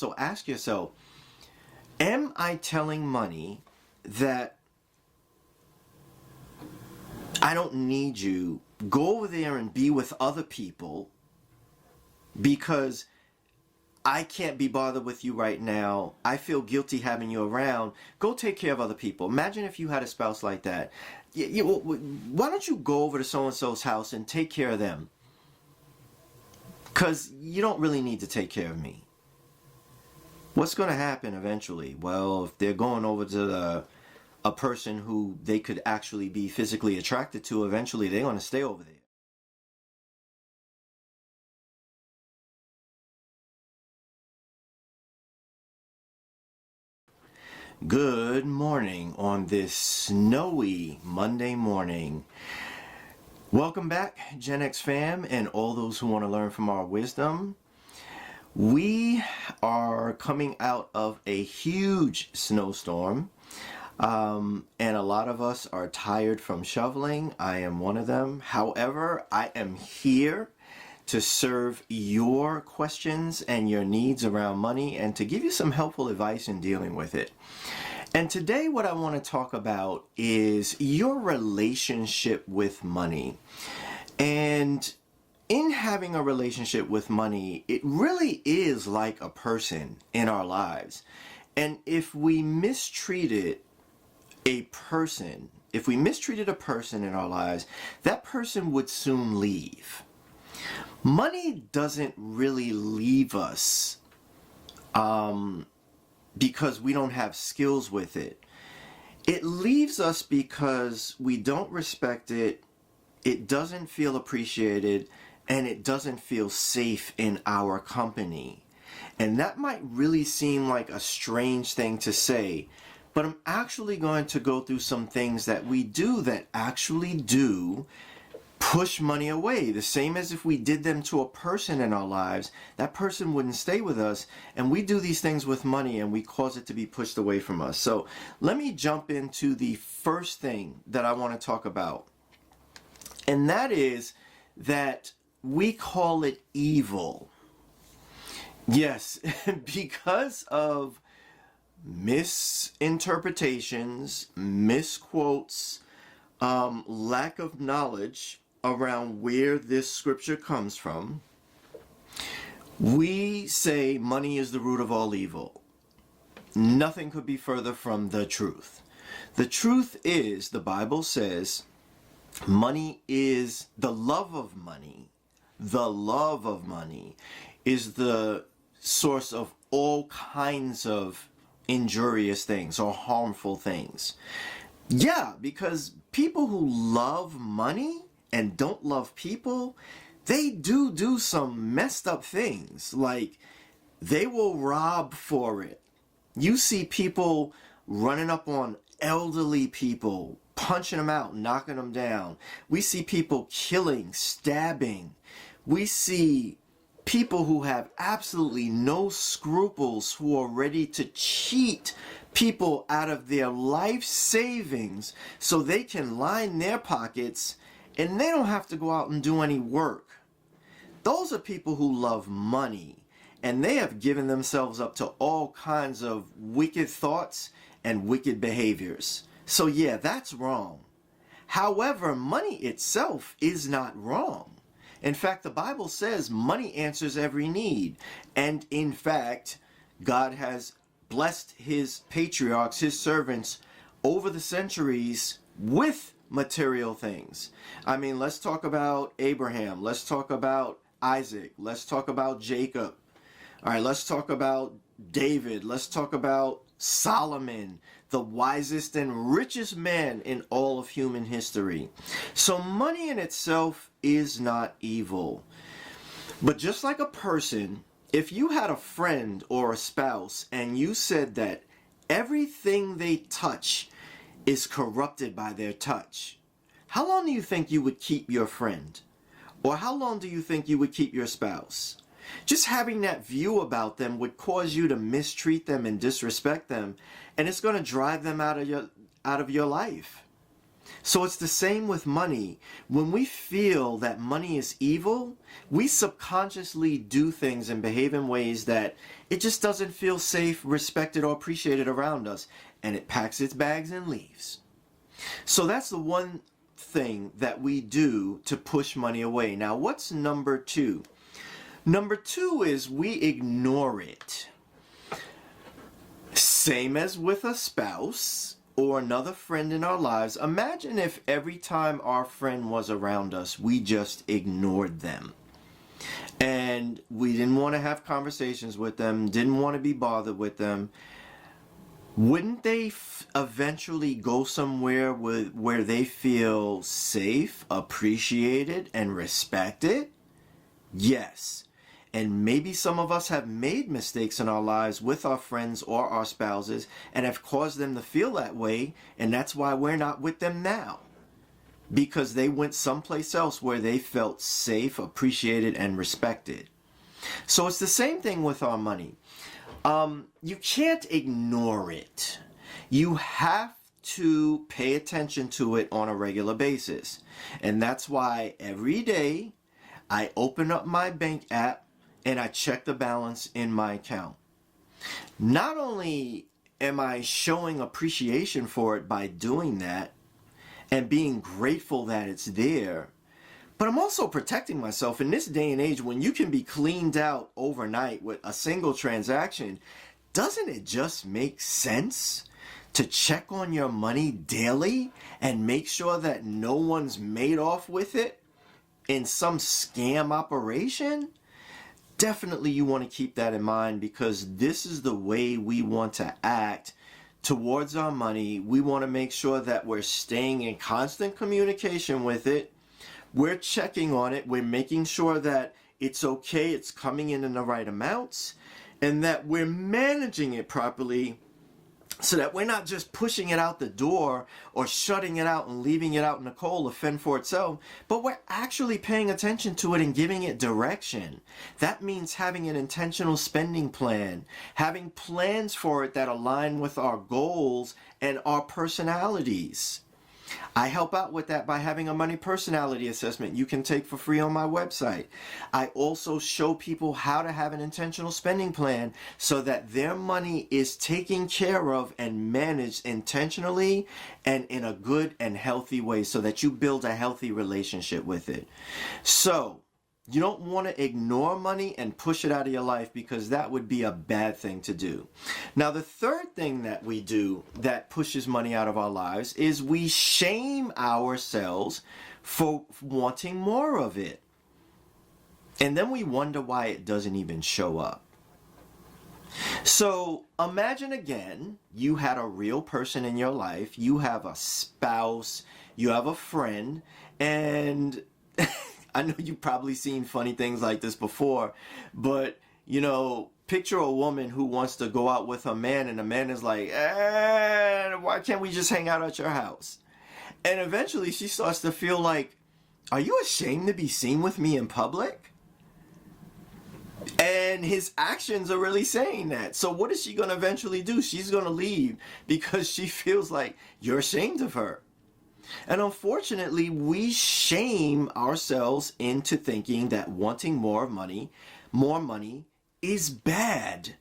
also ask yourself, am I telling money that I don't need you? Go over there and be with other people because I can't be bothered with you right now. I feel guilty having you around. Go take care of other people. Imagine if you had a spouse like that. Why don't you go over to so-and-so's house and take care of them? Because you don't really need to take care of me. What's going to happen eventually? Well, if they're going over to a person who they could actually be physically attracted to, eventually they're going to stay over there. Good morning on this snowy Monday morning. Welcome back, Gen X fam, and all those who want to learn from our wisdom. We are coming out of a huge snowstorm, and a lot of us are tired from shoveling. I am one of them. However, I am here to serve your questions and your needs around money and to give you some helpful advice in dealing with it. And today what I want to talk about is your relationship with money. And in having a relationship with money, it really is like a person in our lives. And if we mistreated a person in our lives, that person would soon leave. Money doesn't really leave us because we don't have skills with it. It leaves us because we don't respect it, it doesn't feel appreciated, and it doesn't feel safe in our company. And that might really seem like a strange thing to say, but I'm actually going to go through some things that we do that actually do push money away. The same as if we did them to a person in our lives, that person wouldn't stay with us, and we do these things with money and we cause it to be pushed away from us. So let me jump into the first thing that I want to talk about, and that is that we call it evil. Yes, because of misinterpretations, misquotes, lack of knowledge around where this scripture comes from, we say money is the root of all evil. Nothing could be further from the truth. The truth is, the Bible says, money is the love of money. The love of money is the source of all kinds of injurious things or harmful things. Yeah, because people who love money and don't love people, they do some messed up things. Like, they will rob for it. You see people running up on elderly people, punching them out, knocking them down. We see people killing, stabbing. We see people who have absolutely no scruples, who are ready to cheat people out of their life savings so they can line their pockets and they don't have to go out and do any work. Those are people who love money, and they have given themselves up to all kinds of wicked thoughts and wicked behaviors. So yeah, that's wrong. However, money itself is not wrong. In fact, the Bible says money answers every need. And in fact, God has blessed his patriarchs, his servants, over the centuries with material things. I mean, let's talk about Abraham. Let's talk about Isaac. Let's talk about Jacob. All right, let's talk about David. Let's talk about Solomon, the wisest and richest man in all of human history. So money in itself is not evil. But just like a person, if you had a friend or a spouse and you said that everything they touch is corrupted by their touch, how long do you think you would keep your friend? Or how long do you think you would keep your spouse? Just having that view about them would cause you to mistreat them and disrespect them, and it's going to drive them out of your life. So it's the same with money. When we feel that money is evil, we subconsciously do things and behave in ways that it just doesn't feel safe, respected, or appreciated around us. And it packs its bags and leaves. So that's the one thing that we do to push money away. Now, what's number two? Number two is we ignore it. Same as with a spouse or another friend in our lives. Imagine if every time our friend was around us, we just ignored them. And we didn't want to have conversations with them, didn't want to be bothered with them. Wouldn't they eventually go somewhere where they feel safe, appreciated, and respected? Yes. And maybe some of us have made mistakes in our lives with our friends or our spouses and have caused them to feel that way, and that's why we're not with them now. Because they went someplace else where they felt safe, appreciated, and respected. So it's the same thing with our money. You can't ignore it. You have to pay attention to it on a regular basis. And that's why every day I open up my bank app and I check the balance in my account. Not only am I showing appreciation for it by doing that and being grateful that it's there, but I'm also protecting myself in this day and age when you can be cleaned out overnight with a single transaction. Doesn't it just make sense to check on your money daily and make sure that no one's made off with it in some scam operation? Definitely you want to keep that in mind, because this is the way we want to act towards our money. We want to make sure that we're staying in constant communication with it. We're checking on it. We're making sure that it's okay, it's coming in the right amounts, and that we're managing it properly so that we're not just pushing it out the door or shutting it out and leaving it out in the cold to fend for itself, but we're actually paying attention to it and giving it direction. That means having an intentional spending plan, having plans for it that align with our goals and our personalities. I help out with that by having a money personality assessment you can take for free on my website. I also show people how to have an intentional spending plan so that their money is taken care of and managed intentionally and in a good and healthy way, so that you build a healthy relationship with it. So, you don't want to ignore money and push it out of your life, because that would be a bad thing to do. Now, the third thing that we do that pushes money out of our lives is we shame ourselves for wanting more of it. And then we wonder why it doesn't even show up. So imagine again, you had a real person in your life. You have a spouse, you have a friend, and I know you've probably seen funny things like this before, but, picture a woman who wants to go out with a man, and the man is like, why can't we just hang out at your house? And eventually she starts to feel like, are you ashamed to be seen with me in public? And his actions are really saying that. So what is she going to eventually do? She's going to leave because she feels like you're ashamed of her. And unfortunately, we shame ourselves into thinking that wanting more money is bad.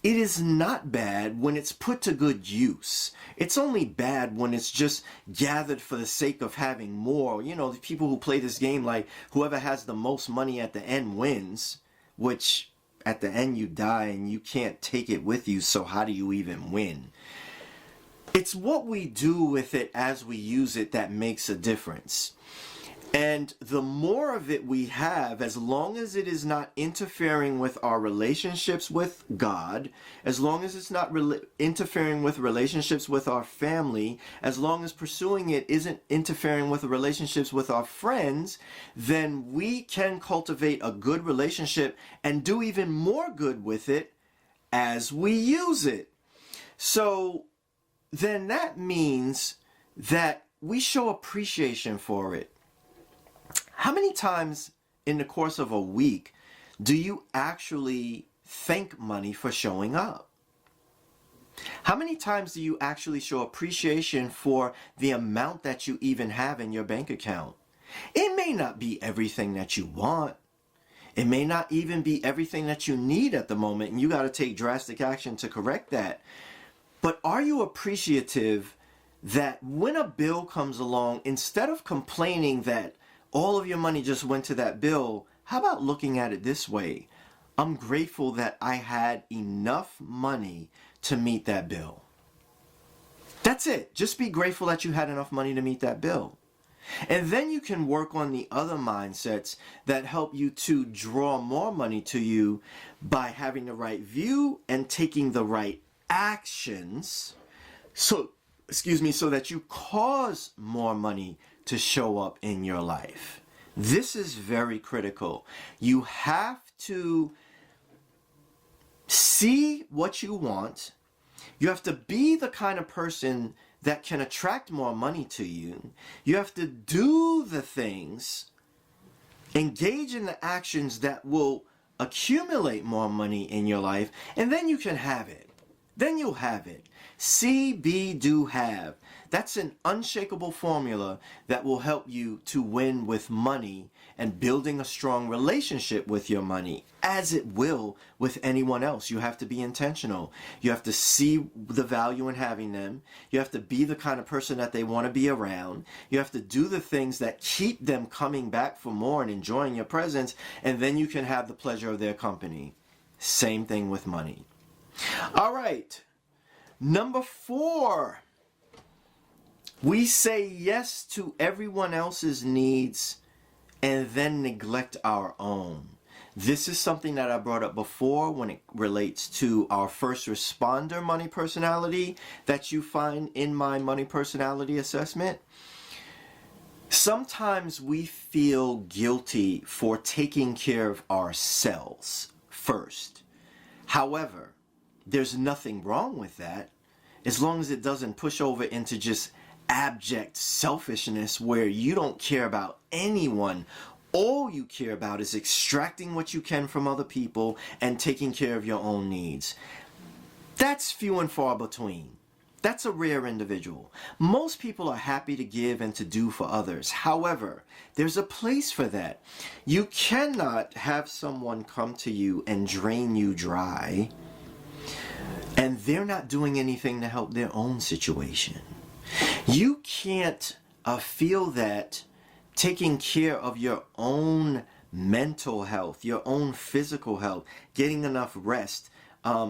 It is not bad when it's put to good use. It's only bad when it's just gathered for the sake of having more. The people who play this game, like whoever has the most money at the end wins, which at the end you die and you can't take it with you, so how do you even win? It's what we do with it as we use it that makes a difference. And the more of it we have, as long as it is not interfering with our relationships with God, as long as it's not interfering with relationships with our family, as long as pursuing it isn't interfering with the relationships with our friends, then we can cultivate a good relationship and do even more good with it as we use it. So then that means that we show appreciation for it. How many times in the course of a week do you actually thank money for showing up? How many times do you actually show appreciation for the amount that you even have in your bank account? It may not be everything that you want. It may not even be everything that you need at the moment, and you got to take drastic action to correct that. But are you appreciative that when a bill comes along, instead of complaining that all of your money just went to that bill, how about looking at it this way? I'm grateful that I had enough money to meet that bill. That's it. Just be grateful that you had enough money to meet that bill. And then you can work on the other mindsets that help you to draw more money to you by having the right view and taking the right actions. So that you cause more money to show up in your life. This is very critical. You have to see what you want. You have to be the kind of person that can attract more money to you. You have to do the things, engage in the actions that will accumulate more money in your life, and then you can have it. Then you'll have it. See, be, do, have. That's an unshakable formula that will help you to win with money and building a strong relationship with your money, as it will with anyone else. You have to be intentional. You have to see the value in having them. You have to be the kind of person that they want to be around. You have to do the things that keep them coming back for more and enjoying your presence, and then you can have the pleasure of their company. Same thing with money. All right. Number 4. We say yes to everyone else's needs and then neglect our own. This is something that I brought up before when it relates to our first responder money personality that you find in my money personality assessment. Sometimes we feel guilty for taking care of ourselves first. However, there's nothing wrong with that as long as it doesn't push over into just abject selfishness where you don't care about anyone. All you care about is extracting what you can from other people and taking care of your own needs. That's few and far between. That's a rare individual. Most people are happy to give and to do for others. However, there's a place for that. You cannot have someone come to you and drain you dry and they're not doing anything to help their own situation. You can't feel that taking care of your own mental health, your own physical health, getting enough rest,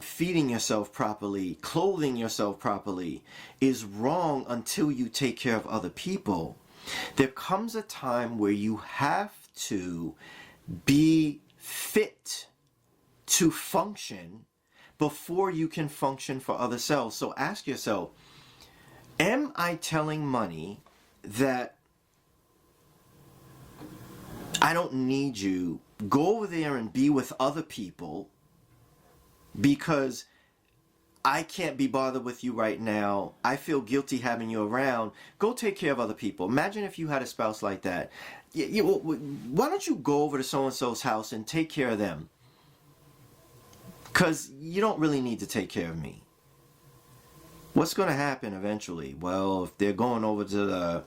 feeding yourself properly, clothing yourself properly is wrong until you take care of other people. There comes a time where you have to be fit to function before you can function for other selves. So ask yourself, am I telling money that I don't need you? Go over there and be with other people because I can't be bothered with you right now. I feel guilty having you around. Go take care of other people. Imagine if you had a spouse like that. Why don't you go over to so-and-so's house and take care of them? Because you don't really need to take care of me. What's going to happen eventually? Well, if they're going over to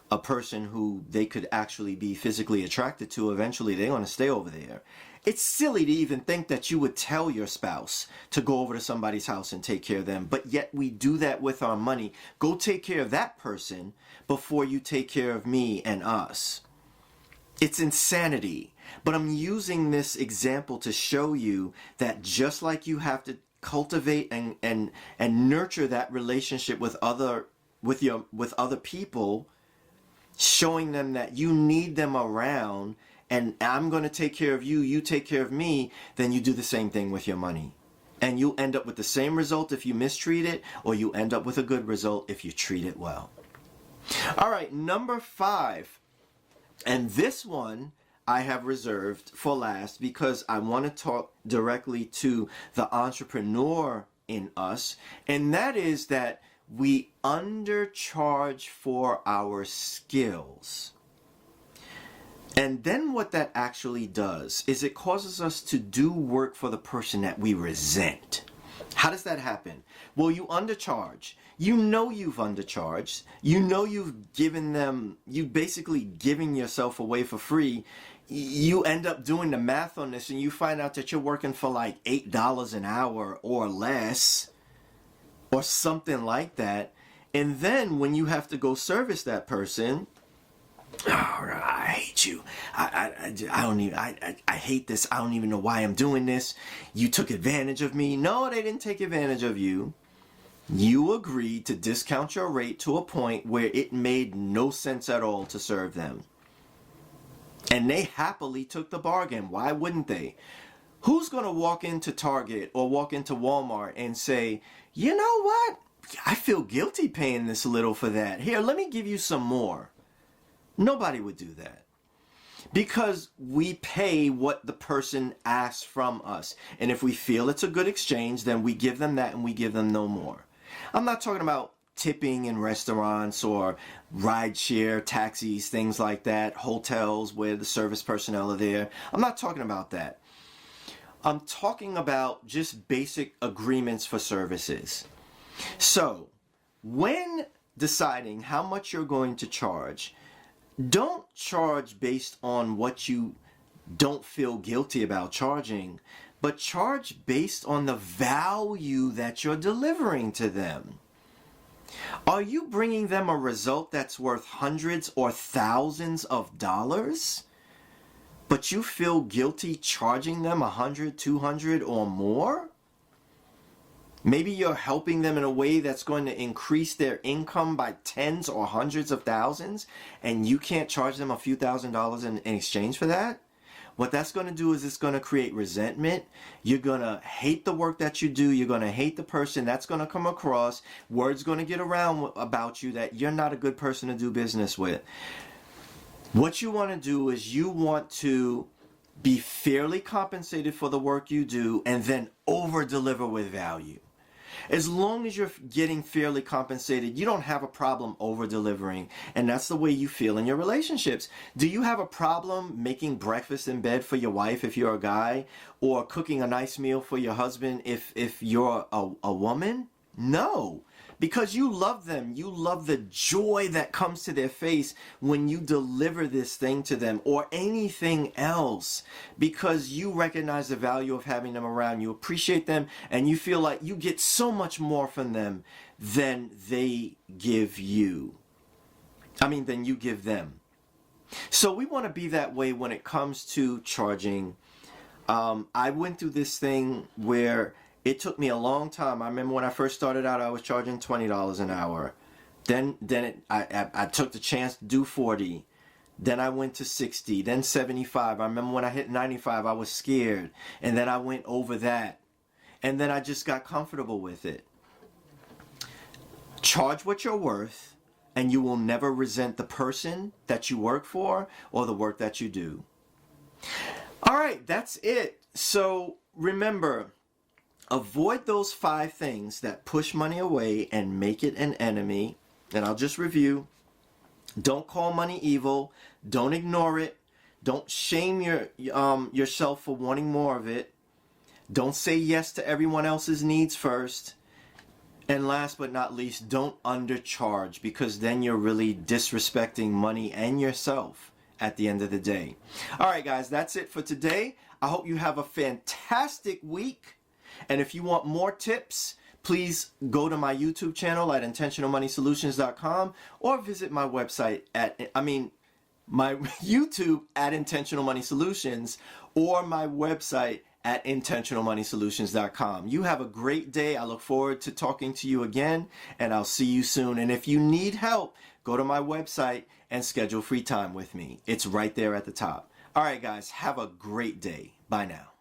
a person who they could actually be physically attracted to, eventually they're going to stay over there. It's silly to even think that you would tell your spouse to go over to somebody's house and take care of them, but yet we do that with our money. Go take care of that person before you take care of me and us. It's insanity. But I'm using this example to show you that just like you have to cultivate and nurture that relationship with other people, showing them that you need them around and I'm going to take care of you, you take care of me, then you do the same thing with your money. And you'll end up with the same result if you mistreat it, or you end up with a good result if you treat it well. All right, number 5. And this one I have reserved for last because I want to talk directly to the entrepreneur in us, and that is that we undercharge for our skills. And then what that actually does is it causes us to do work for the person that we resent. How does that happen? Well, you undercharge. You know you've undercharged. You know you've given them, you basically giving yourself away for free. You end up doing the math on this and you find out that you're working for like $8 an hour or less or something like that. And then when you have to go service that person, oh, I hate you. I don't even, I hate this. I don't even know why I'm doing this. You took advantage of me. No, they didn't take advantage of you. You agreed to discount your rate to a point where it made no sense at all to serve them. And they happily took the bargain. Why wouldn't they? Who's going to walk into Target or walk into Walmart and say, you know what? I feel guilty paying this little for that. Here, let me give you some more. Nobody would do that. Because we pay what the person asks from us. And if we feel it's a good exchange, then we give them that and we give them no more. I'm not talking about tipping in restaurants or rideshare, taxis, things like that, hotels where the service personnel are there. I'm not talking about that. I'm talking about just basic agreements for services. So, when deciding how much you're going to charge, don't charge based on what you don't feel guilty about charging, but charge based on the value that you're delivering to them. Are you bringing them a result that's worth hundreds or thousands of dollars, but you feel guilty charging them 100, 200 or more? Maybe you're helping them in a way that's going to increase their income by tens or hundreds of thousands, and you can't charge them a few $1,000s in exchange for that? What that's going to do is it's going to create resentment. You're going to hate the work that you do. You're going to hate the person. That's going to come across. Word's going to get around about you that you're not a good person to do business with. What you want to do is you want to be fairly compensated for the work you do and then over-deliver with value. As long as you're getting fairly compensated, you don't have a problem over-delivering, and that's the way you feel in your relationships. Do you have a problem making breakfast in bed for your wife if you're a guy, or cooking a nice meal for your husband if you're a woman? No, because you love them. You love the joy that comes to their face when you deliver this thing to them or anything else, because you recognize the value of having them around. You appreciate them and you feel like you get so much more from them than they give you. Than you give them. So we want to be that way when it comes to charging. I went through this thing where it took me a long time. I remember when I first started out, I was charging $20 an hour. Then I took the chance to do 40. Then I went to 60, then 75. I remember when I hit 95, I was scared. And then I went over that. And then I just got comfortable with it. Charge what you're worth, and you will never resent the person that you work for or the work that you do. All right, that's it. So remember, avoid those 5 things that push money away and make it an enemy. And I'll just review. Don't call money evil. Don't ignore it. Don't shame yourself for wanting more of it. Don't say yes to everyone else's needs first. And last but not least, don't undercharge, because then you're really disrespecting money and yourself at the end of the day. All right, guys, that's it for today. I hope you have a fantastic week. And if you want more tips, please go to my YouTube channel at intentionalmoneysolutions.com or visit my website my YouTube at Intentional Money Solutions or my website at intentionalmoneysolutions.com. You have a great day. I look forward to talking to you again, and I'll see you soon. And if you need help, go to my website and schedule free time with me. It's right there at the top. All right, guys, have a great day. Bye now.